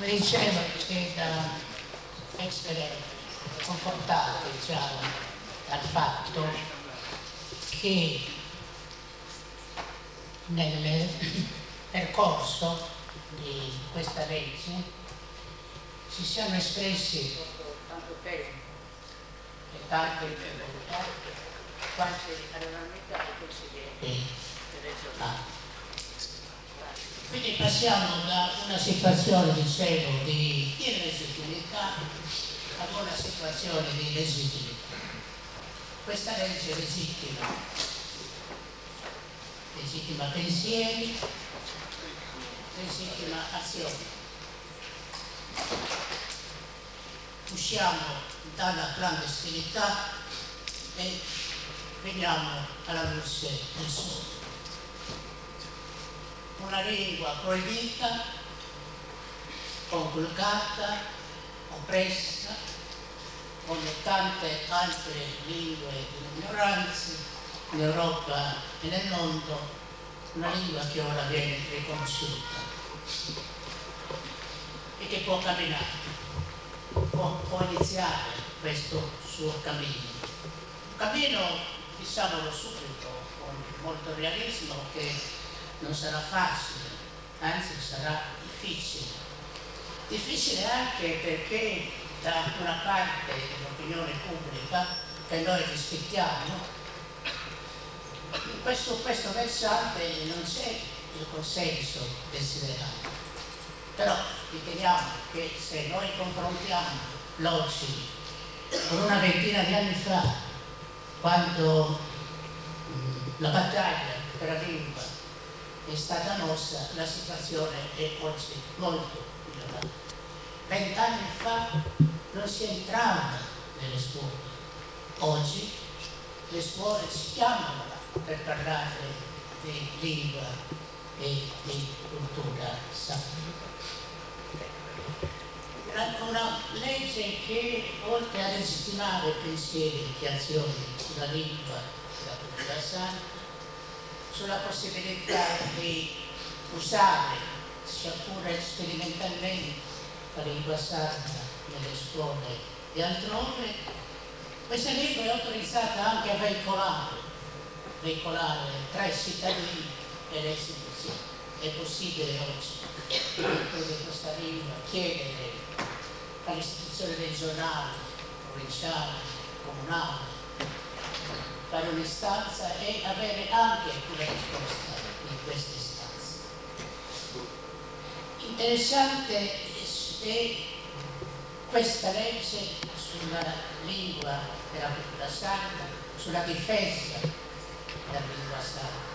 come dicevo, che da essere confortati già dal fatto che nel percorso di questa legge si siano espressi tanto peso e tante difficoltà quanto all'unanimità dei consiglieri regionali. Quindi passiamo da una situazione, dicevo, di illegittimità ad una situazione di legittimità. Questa legge legittima pensieri, legittima azioni. Usciamo dalla clandestinità e veniamo alla luce del sole. Una lingua proibita, conculcata, oppressa, come tante altre lingue di minoranze in Europa e nel mondo, una lingua che ora viene riconosciuta e che può camminare, può iniziare questo suo cammino. Un cammino, diciamolo subito, con molto realismo, che non sarà facile, anzi sarà difficile. Difficile anche perché da una parte dell'opinione pubblica, che noi rispettiamo, in questo versante non c'è il consenso desiderato. Però riteniamo che se noi confrontiamo l'oggi con una ventina di anni fa, quando la battaglia per la lingua è stata mossa, la situazione è oggi molto migliorata. 20 anni fa non si entrava nelle scuole, oggi le scuole ci chiamano per parlare di lingua e di cultura sacra. Una legge che, oltre a legittimare pensieri e azioni sulla lingua e la cultura sacra, sulla possibilità di usare, sia pure sperimentalmente, la lingua sarda nelle scuole e altrove, questa lingua è autorizzata anche a veicolare tra i cittadini e le istituzioni. È possibile oggi, per questa lingua, chiedere alle istituzioni regionali, provinciali, comunali, fare un'istanza e avere anche una risposta in questa istanza. Interessante è questa legge sulla lingua della cultura sarda, sulla difesa della lingua sarda,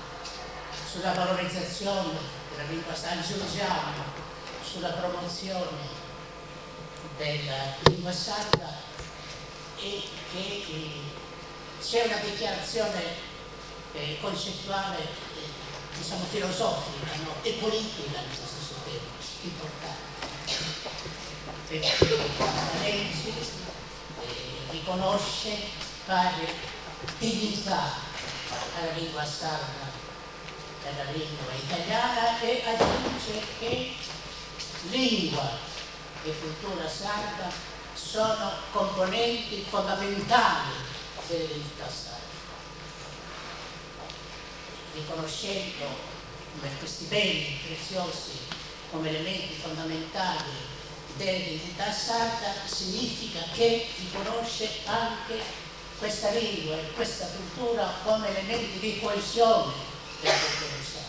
sulla valorizzazione della lingua sarda, aggiungiamo sulla promozione della lingua sarda e che c'è una dichiarazione concettuale, diciamo filosofica, no? E politica allo stesso tempo, importante. Perché la legge riconosce, pare dignità alla lingua sarda e alla lingua italiana e aggiunge che lingua e cultura sarda sono componenti fondamentali dell'identità sarda, riconoscendo questi beni preziosi come elementi fondamentali dell'identità sarda, significa che riconosce anche questa lingua e questa cultura come elementi di coesione della cultura sarda,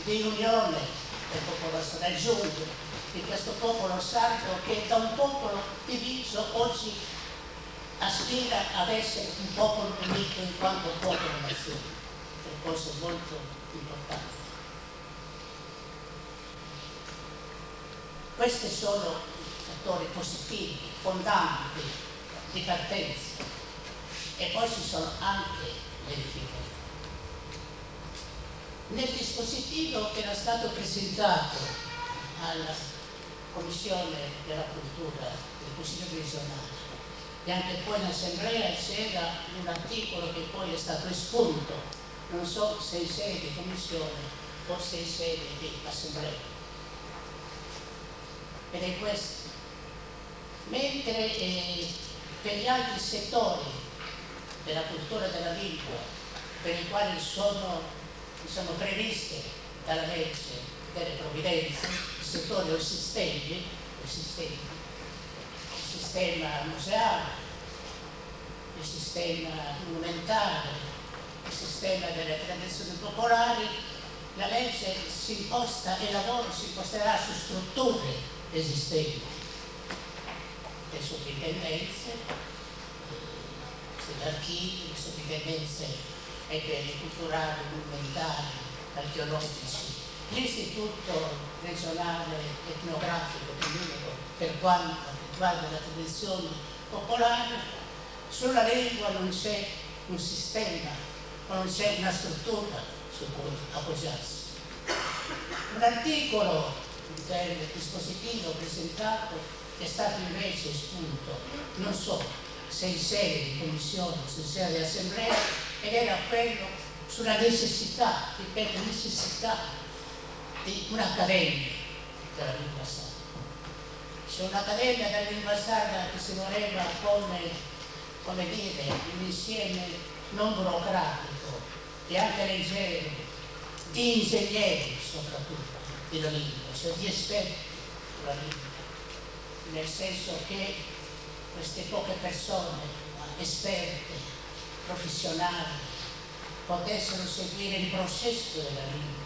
di unione del popolo sardo, aggiunge di questo popolo sardo che da un popolo diviso oggi aspira ad essere un popolo unito in quanto popolo nazione, è un cosa molto importante. Questi sono fattori positivi, fondanti di partenza, e poi ci sono anche le difficoltà. Nel dispositivo che era stato presentato alla Commissione della Cultura del Consiglio regionale e anche poi in assemblea c'era un articolo che poi è stato espunto, non so se in sede di commissione o se in sede di assemblea. ed è questo. Mentre per gli altri settori della cultura e della lingua, per i quali sono previste dalla legge delle provvidenze, i settori o i sistemi, il sistema museale, il sistema monumentale, il sistema delle tradizioni popolari, la legge si imposta e il lavoro si imposterà su strutture esistenti, le sovrintendenze, gli archivi, le sovrintendenze ai beni culturali, monumentali, archeologici, l'istituto regionale etnografico dell'Unico per quanto riguarda la tradizione popolare. Sulla lingua non c'è un sistema, non c'è una struttura su cui appoggiarsi. Un articolo del dispositivo presentato è stato invece espunto, non so se in sede di commissione o se in sede di assemblea, ed era quello sulla necessità, ripeto, necessità di un'accademia della lingua sarda. C'è un'accademia della lingua sarda che si voleva come dire, un insieme non burocratico e anche leggero di ingegneri soprattutto della lingua, cioè di esperti della lingua, nel senso che queste poche persone esperte, professionali, potessero seguire il processo della lingua,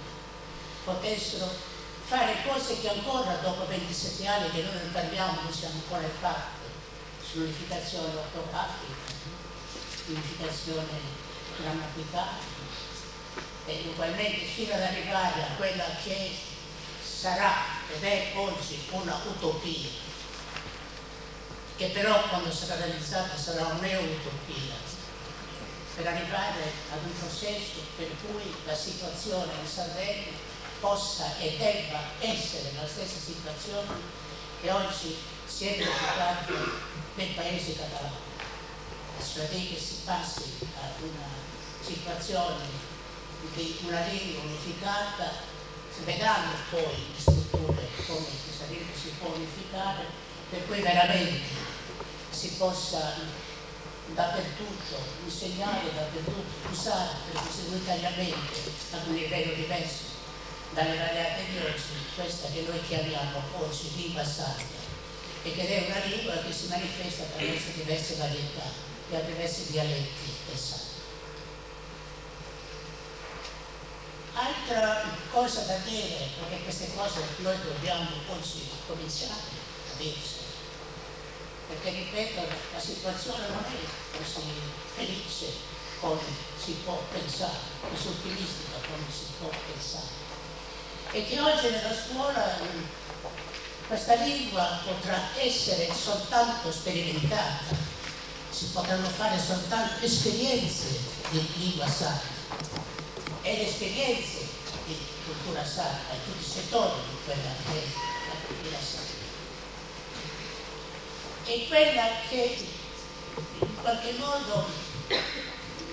potessero fare cose che ancora dopo 27 anni che noi ne parliamo non siamo ancora fatte, sull'unificazione ortografica, l'unificazione grammaticale, e ugualmente fino ad arrivare a quella che sarà ed è oggi una utopia, che però quando sarà realizzata sarà un'utopia, per arrivare ad un processo per cui la situazione in Sardegna possa e debba essere la stessa situazione che oggi si è verificata nel paese catalano, cioè che si passi a una situazione di una lingua unificata. Si vedranno poi le strutture come questa lingua si può unificare, per cui veramente si possa dappertutto insegnare, dappertutto usare, perché simultaneamente ad un livello diverso dalle varianti di oggi, questa che noi chiamiamo oggi lingua sarda, e che è una lingua che si manifesta attraverso diverse varietà e attraverso dialetti del sardo. Altra cosa da dire, perché queste cose noi dobbiamo oggi cominciare a dirsi, perché ripeto, la situazione non è così felice come si può pensare, così ottimistica come si può pensare, e che oggi nella scuola questa lingua potrà essere soltanto sperimentata, si potranno fare soltanto esperienze di lingua sarda e le esperienze di cultura sarda in tutti i settori di quella che è la cultura sarda. E quella che in qualche modo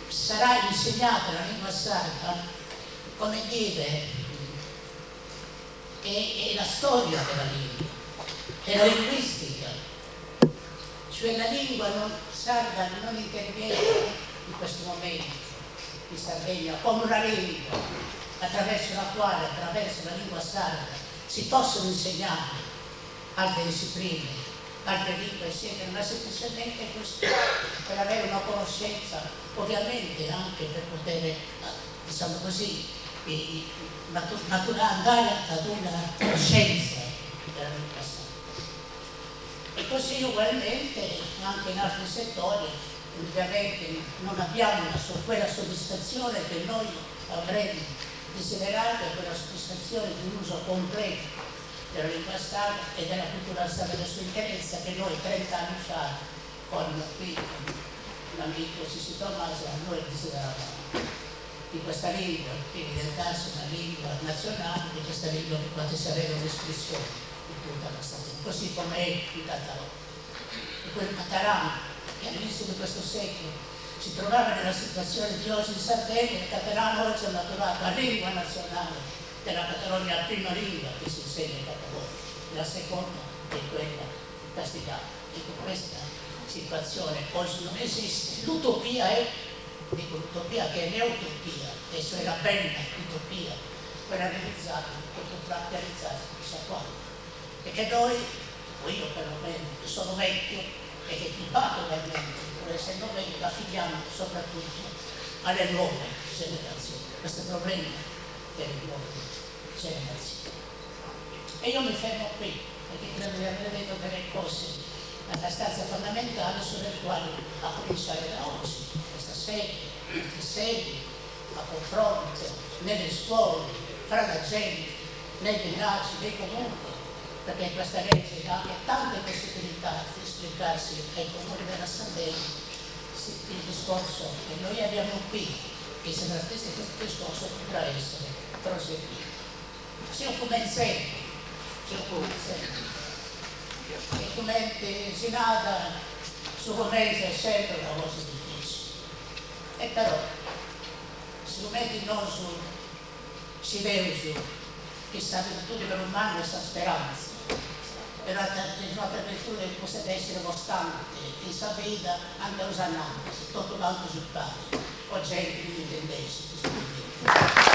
sarà insegnata la lingua sarda, come dire, è la storia della lingua, è la linguistica, cioè la lingua sarda non interviene in questo momento in Sardegna come una lingua attraverso la quale, attraverso la lingua sarda, si possono insegnare altre discipline, altre lingue, eccetera, ma semplicemente questo per avere una conoscenza, ovviamente anche per poter, diciamo così, andare ad una conoscenza della lingua sarda. E così ugualmente anche in altri settori, ovviamente non abbiamo quella soddisfazione che noi avremmo desiderato, quella soddisfazione di un uso completo della lingua sarda e della cultura sarda della sua interezza che noi 30 anni fa con un amico Sisi Tommaso noi desideravamo di questa lingua, che diventasse una lingua nazionale, di questa lingua che potesse avere un'espressione di tutta la stagione, così come è il catalano. E quel catalano che all'inizio di questo secolo si trovava nella situazione di oggi in Sardegna, il catalano oggi è maturato a lingua nazionale della Catalogna, la prima lingua che si insegna in Catalogna, la seconda è quella di castigare. Dico, questa situazione oggi non esiste. L'utopia è, dico l'utopia che è neutopia, adesso è la bella utopia, quella realizzata, che potrà realizzarsi chissà quando. Perché noi, o io perlomeno, che sono vecchio e che ti batto veramente, pur essendo vecchio, affiliamo soprattutto alle nuove generazioni, questo problema delle nuove generazioni. E io mi fermo qui, perché credo di aver detto delle cose abbastanza fondamentali sulle quali a cominciare da oggi, questa sedi a confronto nelle scuole, fra la gente, nei villaggi, nei comuni, perché questa legge dà anche tante possibilità di esplicarsi ai comuni della Sardegna. Il discorso che noi abbiamo qui, che se la stessa questo discorso potrà essere proseguito. Si occupa sempre, e come si nada su come è sempre una cosa difficile. E però, si metti non si vede su, chissà virtù per un mano questa speranza. Però le nostre virtù possono essere costanti in questa vita anche usando tutto l'altro sul padre, o gente che non intendesse.